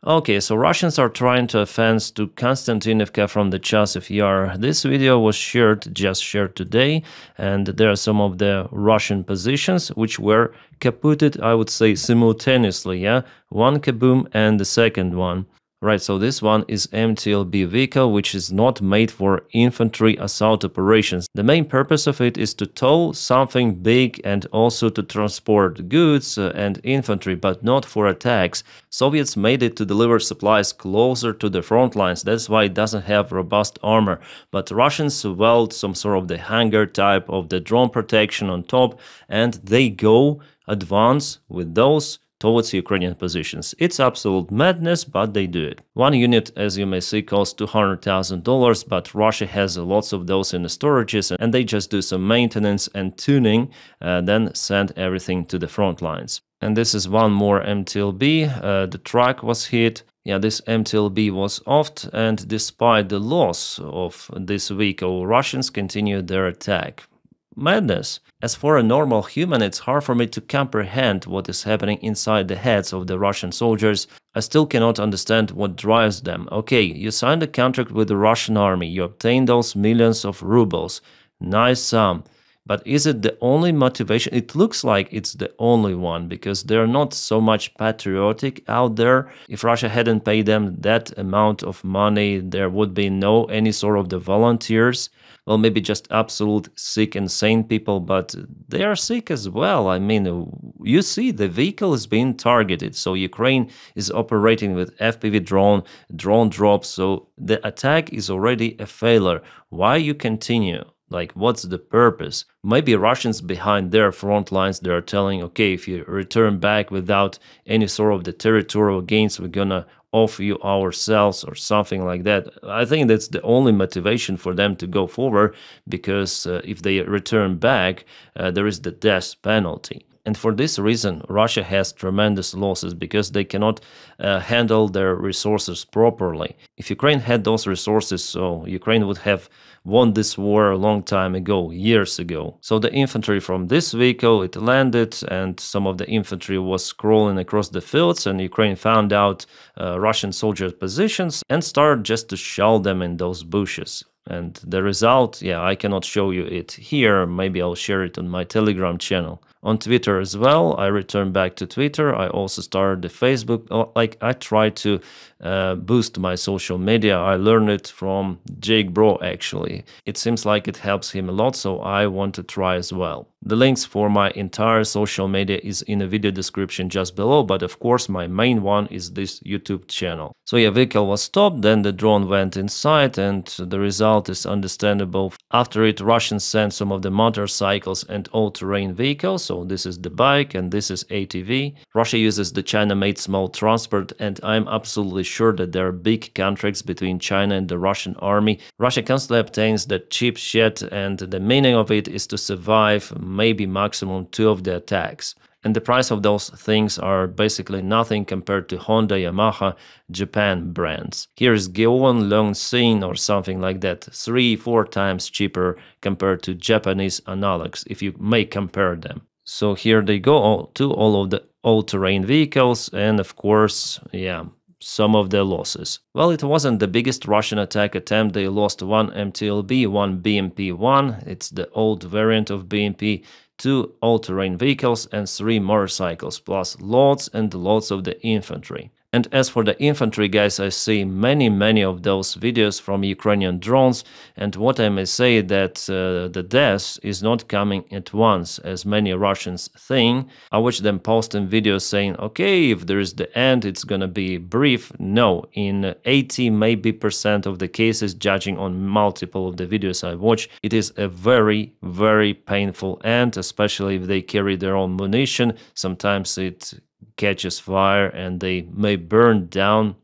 Okay, so Russians are trying to advance to Konstantinovka from the Chasiv Yar. This video was just shared today, and there are some of the Russian positions which were kaputted, I would say, simultaneously, yeah? One kaboom and the second one. Right, so this one is MTLB vehicle, which is not made for infantry assault operations. The main purpose of it is to tow something big and also to transport goods and infantry, but not for attacks. Soviets made it to deliver supplies closer to the front lines. That's why it doesn't have robust armor. But Russians weld some sort of the hangar type of the drone protection on top, and they go advance with those towards Ukrainian positions. It's absolute madness, but they do it. One unit, as you may see, costs $200,000, but Russia has lots of those in the storages, and they just do some maintenance and tuning, then send everything to the front lines. And this is one more MTLB. The truck was hit. Yeah, this MTLB was offed, and despite the loss of this vehicle, Russians continued their attack. Madness. As for a normal human, it's hard for me to comprehend what is happening inside the heads of the Russian soldiers. I still cannot understand what drives them. Okay, you signed a contract with the Russian army, you obtained those millions of rubles. Nice sum. But is it the only motivation? It looks like it's the only one, because they're not so much patriotic out there. If Russia hadn't paid them that amount of money, there would be no any sort of the volunteers. Well, maybe just absolute sick, insane people, but they are sick as well. I mean, you see, the vehicle is being targeted, so Ukraine is operating with FPV drone drops, so the attack is already a failure. Why you continue? Like, what's the purpose? Maybe Russians behind their front lines, they are telling, okay, if you return back without any sort of the territorial gains, we're gonna offer you ourselves or something like that. I think that's the only motivation for them to go forward, because if they return back, there is the death penalty. And for this reason, Russia has tremendous losses, because they cannot handle their resources properly. If Ukraine had those resources, so Ukraine would have won this war a long time ago, years ago. So the infantry from this vehicle, it landed, and some of the infantry was crawling across the fields, and Ukraine found out Russian soldiers' positions and started just to shell them in those bushes. And the result, yeah, I cannot show you it here. Maybe I'll share it on my Telegram channel. On Twitter as well, I returned back to Twitter. I also started the Facebook. Like, I try to boost my social media. I learned it from Jake Bro, actually. It seems like it helps him a lot, so I want to try as well. The links for my entire social media is in the video description just below, but of course my main one is this YouTube channel. So yeah, vehicle was stopped, then the drone went inside, and the result is understandable. After it, Russians sent some of the motorcycles and all-terrain vehicles, so this is the bike and this is ATV. Russia uses the China-made small transport, and I'm absolutely sure that there are big contracts between China and the Russian army. Russia constantly obtains the cheap shit, and the meaning of it is to survive maybe maximum 2 of the attacks. And the price of those things are basically nothing compared to Honda, Yamaha, Japan brands. Here is Geon Longsin or something like that, 3-4 times cheaper compared to Japanese analogs, if you may compare them. So here they go, to all of the all-terrain vehicles, and of course, yeah, some of their losses. Well, it wasn't the biggest Russian attack attempt. They lost one MTLB, one BMP-1, it's the old variant of BMP, 2 all-terrain vehicles and 3 motorcycles, plus lots and lots of the infantry. And as for the infantry, guys, I see many of those videos from Ukrainian drones, and what I may say that the death is not coming at once, as many Russians think. I watch them posting videos saying, okay, if there is the end, it's gonna be brief. No, in 80 maybe % of the cases, judging on multiple of the videos I watch, it is a very painful end, especially if they carry their own munition. Sometimes it catches fire and they may burn down,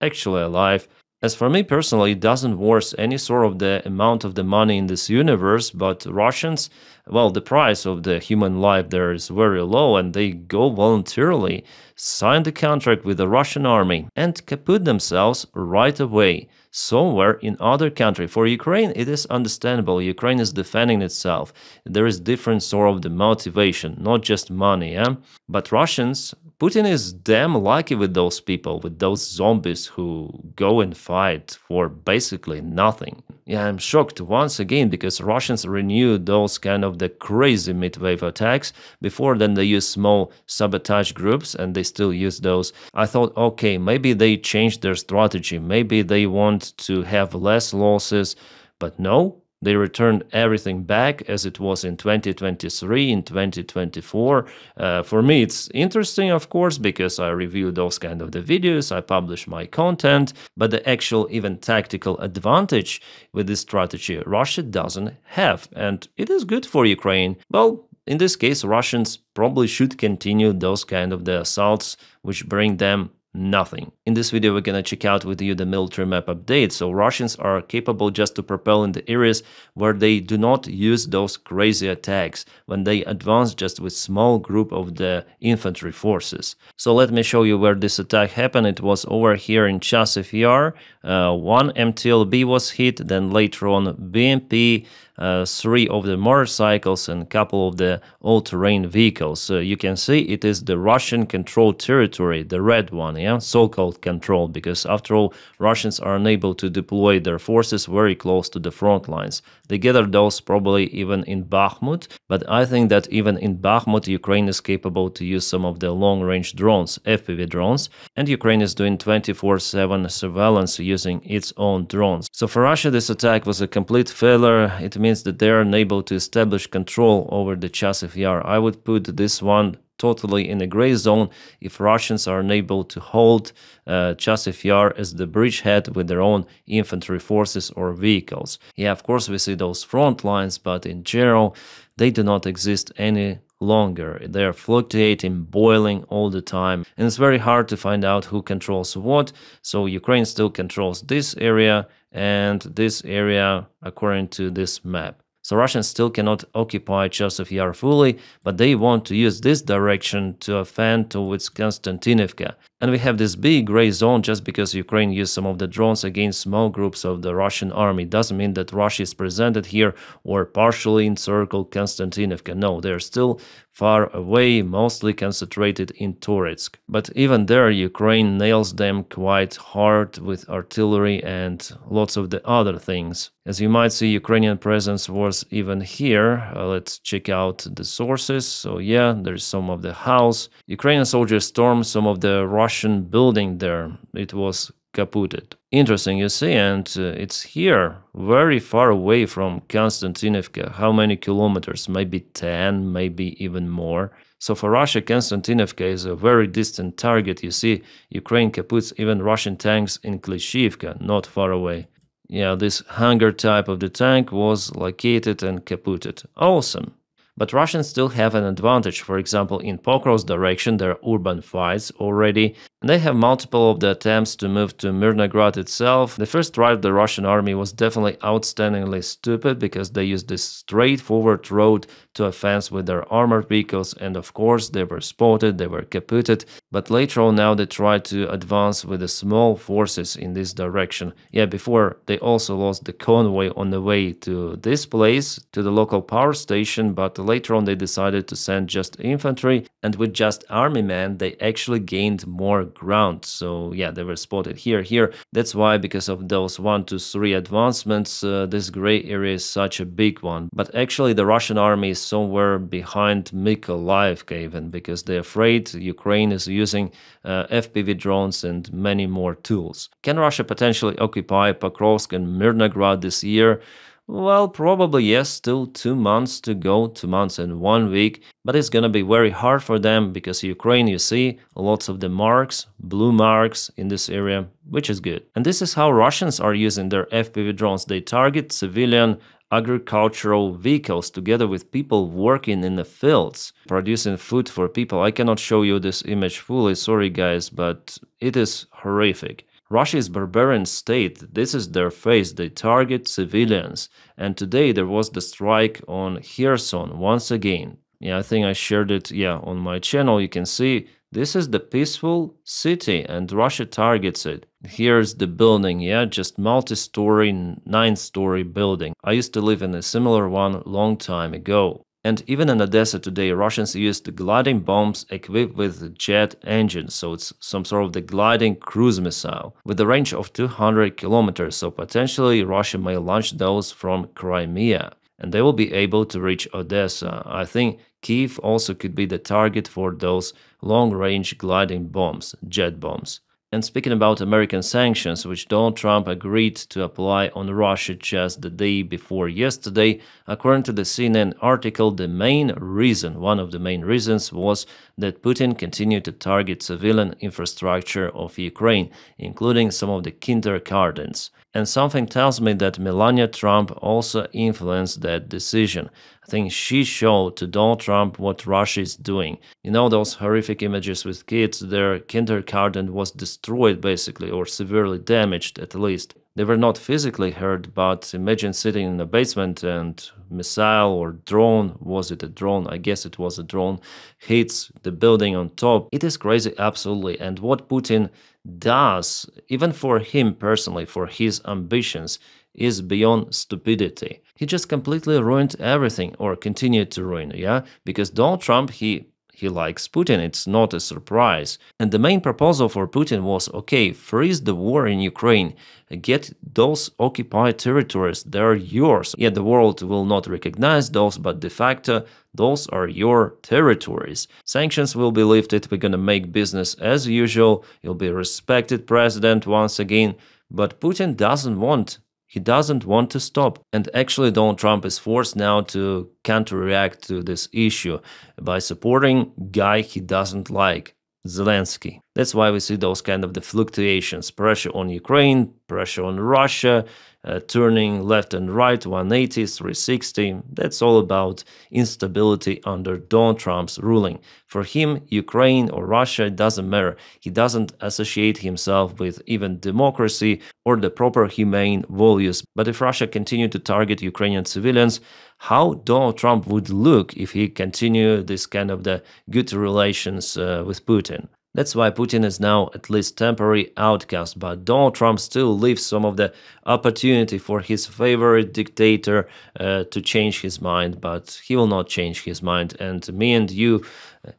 actually alive. As for me personally, it doesn't worth any sort of the amount of the money in this universe, but Russians, well, the price of the human life there is very low, and they go voluntarily, sign the contract with the Russian army, and kaput themselves right away, somewhere in other country. For Ukraine, it is understandable. Ukraine is defending itself. There is different sort of the motivation, not just money, yeah? But Russians, Putin is damn lucky with those people, with those zombies who go and fight for basically nothing. Yeah, I'm shocked once again because Russians renewed those kind of the crazy midwave attacks. Before then they used small sabotage groups and they still use those. I thought, okay, maybe they changed their strategy, maybe they want to have less losses, but no. They returned everything back as it was in 2023, in 2024. For me, it's interesting, of course, because I review those kind of the videos, I publish my content, but the actual even tactical advantage with this strategy, Russia doesn't have, and it is good for Ukraine. Well, in this case, Russians probably should continue those kind of the assaults, which bring them nothing. In this video we're gonna check out with you the military map update. So Russians are capable just to propel in the areas where they do not use those crazy attacks, when they advance just with small group of the infantry forces. So let me show you where this attack happened. It was over here in Chasiv Yar. One MTLB was hit, then later on BMP, 3 of the motorcycles and a couple of the all-terrain vehicles. You can see it is the Russian controlled territory, the red one, yeah, so-called control, because after all, Russians are unable to deploy their forces very close to the front lines. They gather those probably even in Bakhmut, but I think that even in Bakhmut, Ukraine is capable to use some of the long-range drones, FPV drones, and Ukraine is doing 24/7 surveillance using its own drones. So for Russia, this attack was a complete failure. It means that they are unable to establish control over the Chasiv Yar. I would put this one totally in a gray zone if Russians are unable to hold Chasiv Yar as the bridgehead with their own infantry forces or vehicles. Yeah, of course we see those front lines, but in general they do not exist any longer. They are fluctuating, boiling all the time, and it's very hard to find out who controls what. So Ukraine still controls this area and this area according to this map. So Russians still cannot occupy Chasiv Yar fully, but they want to use this direction to offend towards Konstantinivka. And we have this big gray zone just because Ukraine used some of the drones against small groups of the Russian army. Doesn't mean that Russia is presented here or partially encircled Konstantinivka. No, they're still far away, mostly concentrated in Toretsk. But even there, Ukraine nails them quite hard with artillery and lots of the other things. As you might see, Ukrainian presence was even here. Let's check out the sources. So yeah, there's some of the house. Ukrainian soldiers stormed some of the Russian building there. It was kaputted. Interesting, you see, and it's here, very far away from Konstantinivka. How many kilometers? Maybe 10, maybe even more. So for Russia, Konstantinivka is a very distant target. You see, Ukraine kaputs even Russian tanks in Klishivka, not far away. Yeah, this hangar type of the tank was located and kaputted. Awesome. But Russians still have an advantage. For example, in Pokrov's direction, there are urban fights already. They have multiple of the attempts to move to Mirnograd itself. The first drive of the Russian army was definitely outstandingly stupid because they used this straightforward road to advance with their armored vehicles, and of course they were spotted, they were kaputted. But later on now they tried to advance with the small forces in this direction. Yeah, before they also lost the convoy on the way to this place, to the local power station, but later on they decided to send just infantry, and with just army men they actually gained more ground. So yeah, they were spotted here. That's why, because of those 1, 2, 3 advancements, this gray area is such a big one. But actually the Russian army is somewhere behind Mykolaiv even, because they're afraid Ukraine is using FPV drones and many more tools. Can Russia potentially occupy Pokrovsk and Mirnograd this year? Well, probably yes, still 2 months to go, 2 months and 1 week, but it's gonna be very hard for them because Ukraine, you see, lots of the marks, blue marks in this area, which is good. And this is how Russians are using their FPV drones. They target civilian agricultural vehicles together with people working in the fields, producing food for people. I cannot show you this image fully, sorry guys, but it is horrific. Russia is barbarian state, this is their face, they target civilians. And today there was the strike on Kherson once again. Yeah, I think I shared it, on my channel. You can see this is the peaceful city and Russia targets it. Here's the building, just multi-story, 9-story building. I used to live in a similar one long time ago. And even in Odessa today, Russians used gliding bombs equipped with jet engines, so it's some sort of the gliding cruise missile with a range of 200 kilometers, so potentially Russia may launch those from Crimea and they will be able to reach Odessa. I think Kiev also could be the target for those long-range gliding bombs, jet bombs. And speaking about American sanctions, which Donald Trump agreed to apply on Russia just the day before yesterday, according to the CNN article, one of the main reasons was that Putin continued to target civilian infrastructure of Ukraine, including some of the kindergartens. And something tells me that Melania Trump also influenced that decision. I think she showed to Donald Trump what Russia is doing. You know those horrific images with kids, their kindergarten was destroyed basically, or severely damaged at least. They were not physically hurt, but imagine sitting in a basement and missile or drone, was it a drone? I guess it was a drone, hits the building on top. It is crazy, absolutely. And what Putin does, even for him personally, for his ambitions, is beyond stupidity. He just completely ruined everything, or continued to ruin, yeah? Because Donald Trump, he likes Putin, it's not a surprise. And the main proposal for Putin was, okay, freeze the war in Ukraine, get those occupied territories, they're yours. Yet the world will not recognize those, but de facto, those are your territories. Sanctions will be lifted, we're gonna make business as usual, you'll be a respected president once again, but Putin doesn't want. He doesn't want to stop. And actually, Donald Trump is forced now to counter-react to this issue by supporting guy he doesn't like, Zelensky. That's why we see those kind of the fluctuations, pressure on Ukraine, pressure on Russia, turning left and right, 180, 360. That's all about instability under Donald Trump's ruling. For him, Ukraine or Russia, it doesn't matter. He doesn't associate himself with even democracy or the proper humane values. But if Russia continued to target Ukrainian civilians, how Donald Trump would look if he continued this kind of the good relations with Putin. That's why Putin is now at least temporary outcast, but Donald Trump still leaves some of the opportunity for his favorite dictator to change his mind, but he will not change his mind, and me and you,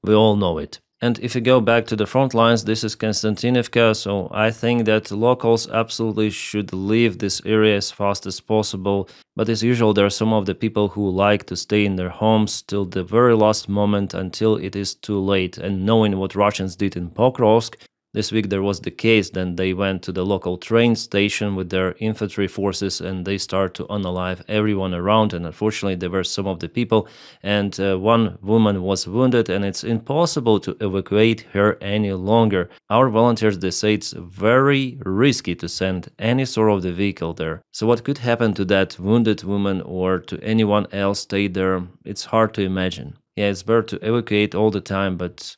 we all know it. And if you go back to the front lines, this is Konstantinivka, so I think that locals absolutely should leave this area as fast as possible. But as usual, there are some of the people who like to stay in their homes till the very last moment until it is too late. And knowing what Russians did in Pokrovsk, this week there was the case, then they went to the local train station with their infantry forces and they start to unalive everyone around, and unfortunately there were some of the people and one woman was wounded and it's impossible to evacuate her any longer. Our volunteers, they say it's very risky to send any sort of the vehicle there. So what could happen to that wounded woman or to anyone else stayed there, it's hard to imagine. Yeah, it's better to evacuate all the time, but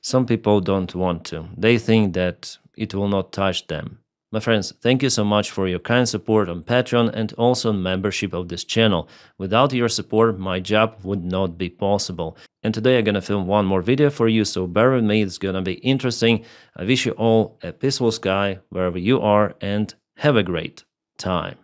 some people don't want to. They think that it will not touch them. My friends, thank you so much for your kind support on Patreon and also membership of this channel. Without your support, my job would not be possible. And today I'm gonna film one more video for you, so bear with me, it's gonna be interesting. I wish you all a peaceful sky wherever you are and have a great time.